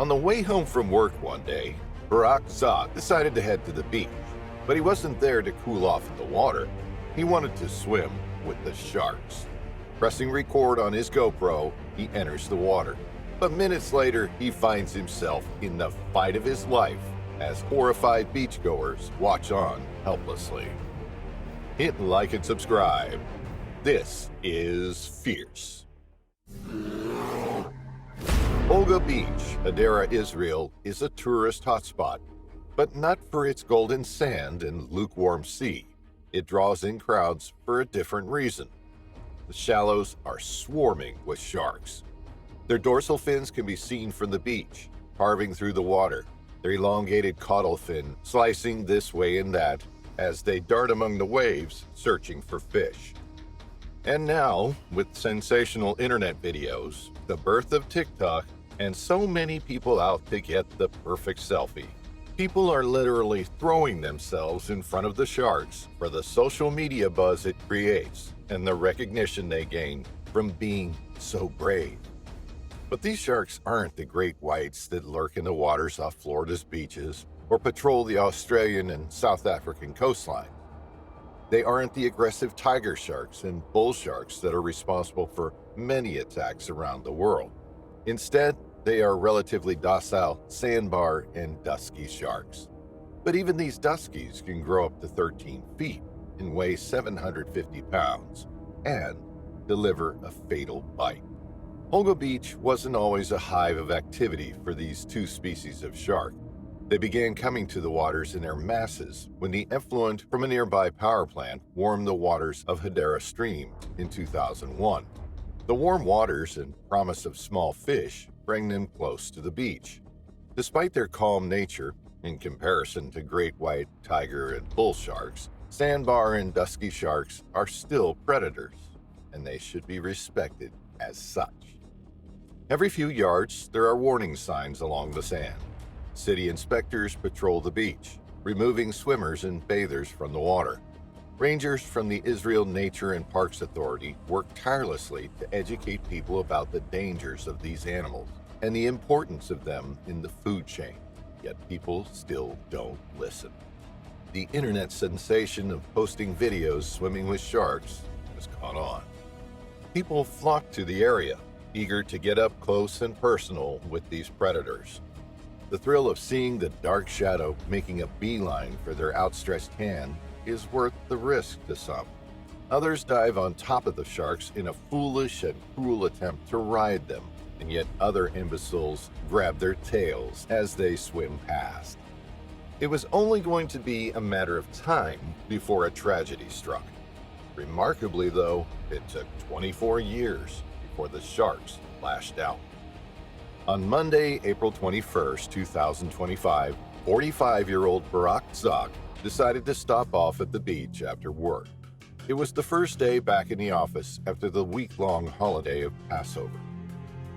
On the way home from work one day, Barak Tzach decided to head to the beach, but he wasn't there to cool off in the water. He wanted to swim with the sharks. Pressing record on his GoPro, he enters the water. But minutes later, he finds himself in the fight of his life as horrified beachgoers watch on helplessly. Hit like and subscribe. This is Fierce. Olga Beach, Hadera, Israel, is a tourist hotspot, but not for its golden sand and lukewarm sea. It draws in crowds for a different reason. The shallows are swarming with sharks. Their dorsal fins can be seen from the beach, carving through the water, their elongated caudal fin slicing this way and that as they dart among the waves searching for fish. And now, with sensational internet videos, the birth of TikTok, and so many people out to get the perfect selfie, people are literally throwing themselves in front of the sharks for the social media buzz it creates and the recognition they gain from being so brave. But these sharks aren't the great whites that lurk in the waters off Florida's beaches or patrol the Australian and South African coastline. They aren't the aggressive tiger sharks and bull sharks that are responsible for many attacks around the world. Instead, they are relatively docile sandbar and dusky sharks. But even these duskies can grow up to 13 feet and weigh 750 pounds and deliver a fatal bite. Olga Beach wasn't always a hive of activity for these two species of shark. They began coming to the waters in their masses when the effluent from a nearby power plant warmed the waters of Hadera Stream in 2001. The warm waters and promise of small fish bring them close to the beach. Despite their calm nature, in comparison to great white, tiger, and bull sharks, sandbar and dusky sharks are still predators, and they should be respected as such. Every few yards, there are warning signs along the sand. City inspectors patrol the beach, removing swimmers and bathers from the water. Rangers from the Israel Nature and Parks Authority work tirelessly to educate people about the dangers of these animals and the importance of them in the food chain, yet people still don't listen. The internet sensation of posting videos swimming with sharks has caught on. People flock to the area, eager to get up close and personal with these predators. The thrill of seeing the dark shadow making a beeline for their outstretched hand is worth the risk to some. Others dive on top of the sharks in a foolish and cruel attempt to ride them, and yet other imbeciles grab their tails as they swim past. It was only going to be a matter of time before a tragedy struck. Remarkably, though, it took 24 years before the sharks lashed out. On Monday, April 21, 2025, 45-year-old Barak Tzach decided to stop off at the beach after work. It was the first day back in the office after the week-long holiday of Passover.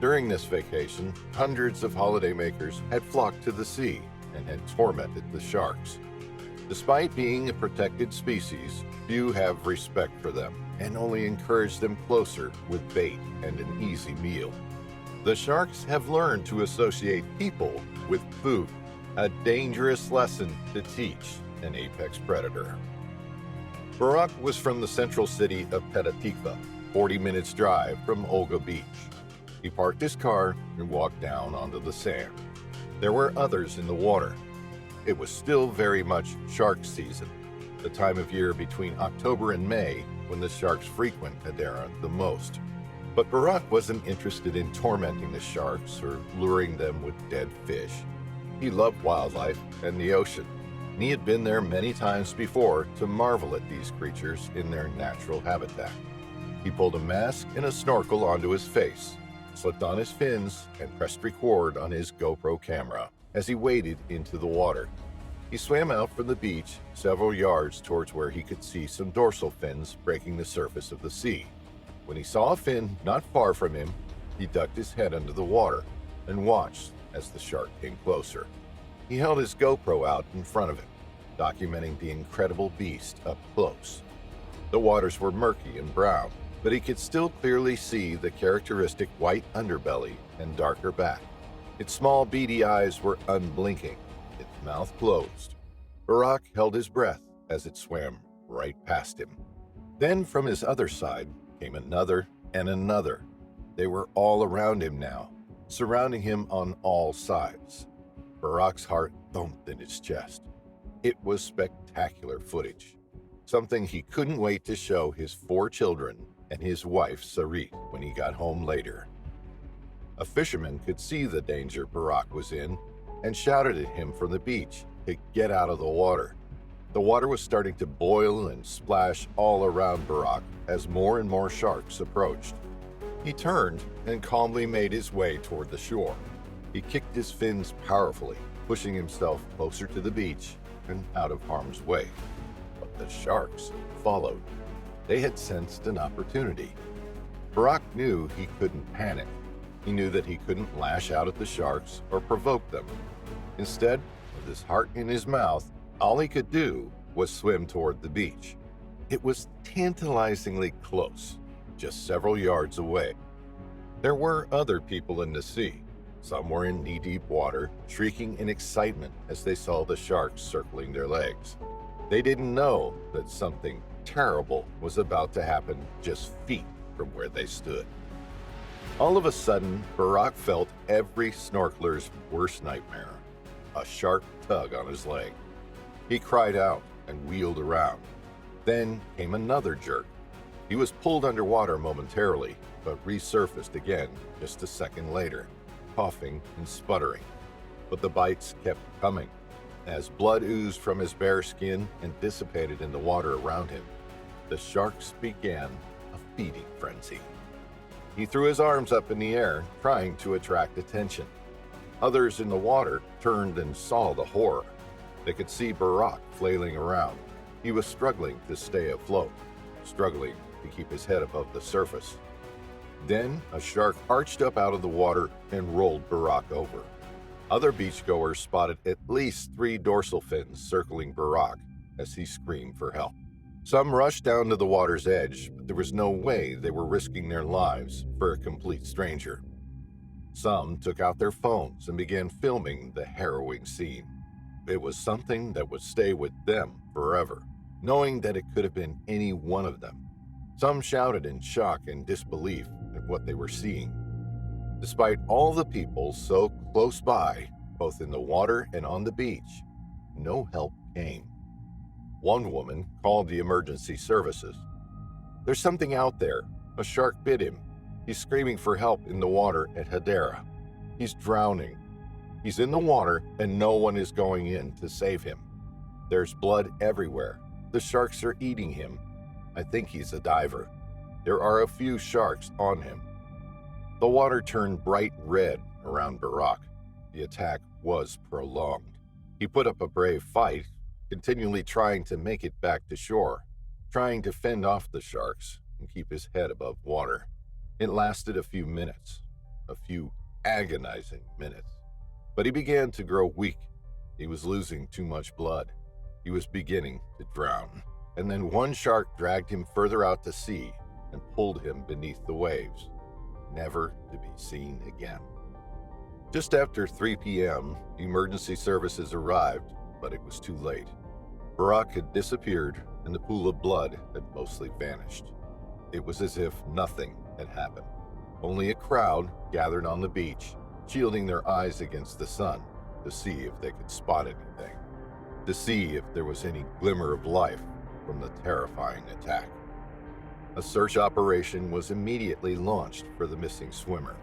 During this vacation, hundreds of holidaymakers had flocked to the sea and had tormented the sharks. Despite being a protected species, few have respect for them and only encourage them closer with bait and an easy meal. The sharks have learned to associate people with food, a dangerous lesson to teach an apex predator. Barak was from the central city of Petah Tikva, 40 minutes drive from Olga Beach. He parked his car and walked down onto the sand. There were others in the water. It was still very much shark season, the time of year between October and May when the sharks frequent Hadera the most. But Barak wasn't interested in tormenting the sharks or luring them with dead fish. He loved wildlife and the ocean, and he had been there many times before to marvel at these creatures in their natural habitat. He pulled a mask and a snorkel onto his face, slipped on his fins, and pressed record on his GoPro camera as he waded into the water. He swam out from the beach several yards towards where he could see some dorsal fins breaking the surface of the sea. When he saw a fin not far from him, he ducked his head under the water and watched as the shark came closer. He held his GoPro out in front of him, documenting the incredible beast up close. The waters were murky and brown, but he could still clearly see the characteristic white underbelly and darker back. Its small beady eyes were unblinking, its mouth closed. Barak held his breath as it swam right past him. Then from his other side came another and another. They were all around him now, surrounding him on all sides. Barak's heart thumped in his chest. It was spectacular footage, something he couldn't wait to show his 4 children and his wife Sarit when he got home later. A fisherman could see the danger Barak was in and shouted at him from the beach to get out of the water. The water was starting to boil and splash all around Barak as more and more sharks approached. He turned and calmly made his way toward the shore. He kicked his fins powerfully, pushing himself closer to the beach and out of harm's way. But the sharks followed. They had sensed an opportunity. Barak knew he couldn't panic. He knew that he couldn't lash out at the sharks or provoke them. Instead, with his heart in his mouth, all he could do was swim toward the beach. It was tantalizingly close, just several yards away. There were other people in the sea. Some were in knee-deep water, shrieking in excitement as they saw the sharks circling their legs. They didn't know that something terrible was about to happen just feet from where they stood. All of a sudden, Barak felt every snorkeler's worst nightmare, a sharp tug on his leg. He cried out and wheeled around. Then came another jerk. He was pulled underwater momentarily, but resurfaced again just a second later, coughing and sputtering. But the bites kept coming. As blood oozed from his bare skin and dissipated in the water around him, the sharks began a feeding frenzy. He threw his arms up in the air, trying to attract attention. Others in the water turned and saw the horror. They could see Barak flailing around. He was struggling to stay afloat, struggling to keep his head above the surface. Then a shark arched up out of the water and rolled Barak over. Other beachgoers spotted at least 3 dorsal fins circling Barak as he screamed for help. Some rushed down to the water's edge, but there was no way they were risking their lives for a complete stranger. Some took out their phones and began filming the harrowing scene. It was something that would stay with them forever, knowing that it could have been any one of them. Some shouted in shock and disbelief at what they were seeing. Despite all the people so close by, both in the water and on the beach, no help came. One woman called the emergency services. "There's something out there. A shark bit him. He's screaming for help in the water at Hadera. He's drowning. He's in the water and no one is going in to save him. There's blood everywhere. The sharks are eating him. I think he's a diver. There are a few sharks on him." The water turned bright red around Barak. The attack was prolonged. He put up a brave fight, continually trying to make it back to shore, trying to fend off the sharks and keep his head above water. It lasted a few minutes, a few agonizing minutes. But he began to grow weak. He was losing too much blood. He was beginning to drown. And then one shark dragged him further out to sea and pulled him beneath the waves, never to be seen again. Just after 3 p.m., emergency services arrived, but it was too late. Barak had disappeared and the pool of blood had mostly vanished. It was as if nothing had happened. Only a crowd gathered on the beach, shielding their eyes against the sun to see if they could spot anything, to see if there was any glimmer of life from the terrifying attack. A search operation was immediately launched for the missing swimmer.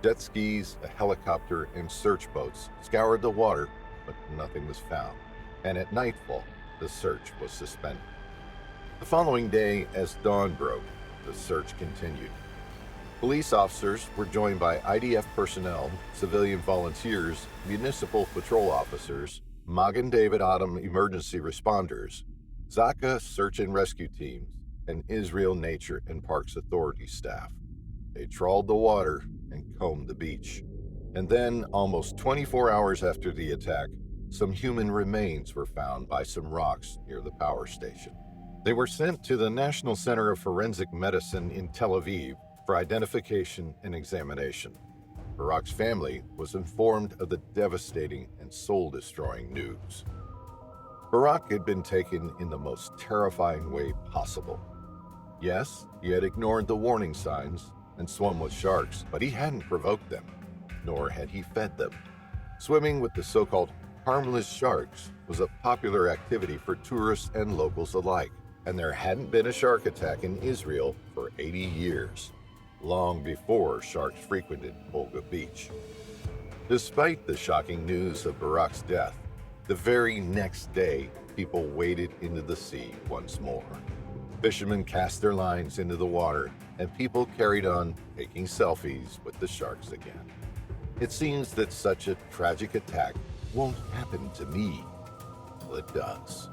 Jet skis, a helicopter, and search boats scoured the water, but nothing was found, and at nightfall, the search was suspended. The following day, as dawn broke, the search continued. Police officers were joined by IDF personnel, civilian volunteers, municipal patrol officers, Magen David Adom emergency responders, Zaka search and rescue teams, and Israel Nature and Parks Authority staff. They trawled the water and combed the beach. And then, almost 24 hours after the attack, some human remains were found by some rocks near the power station. They were sent to the National Center of Forensic Medicine in Tel Aviv for identification and examination. Barak's family was informed of the devastating and soul-destroying news. Barak had been taken in the most terrifying way possible. Yes, he had ignored the warning signs and swum with sharks, but he hadn't provoked them, nor had he fed them. Swimming with the so-called harmless sharks was a popular activity for tourists and locals alike, and there hadn't been a shark attack in Israel for 80 years, long before sharks frequented Olga Beach. Despite the shocking news of Barak's death, the very next day, people waded into the sea once more. Fishermen cast their lines into the water, and people carried on taking selfies with the sharks again. It seems that such a tragic attack won't happen to me. Well, it does.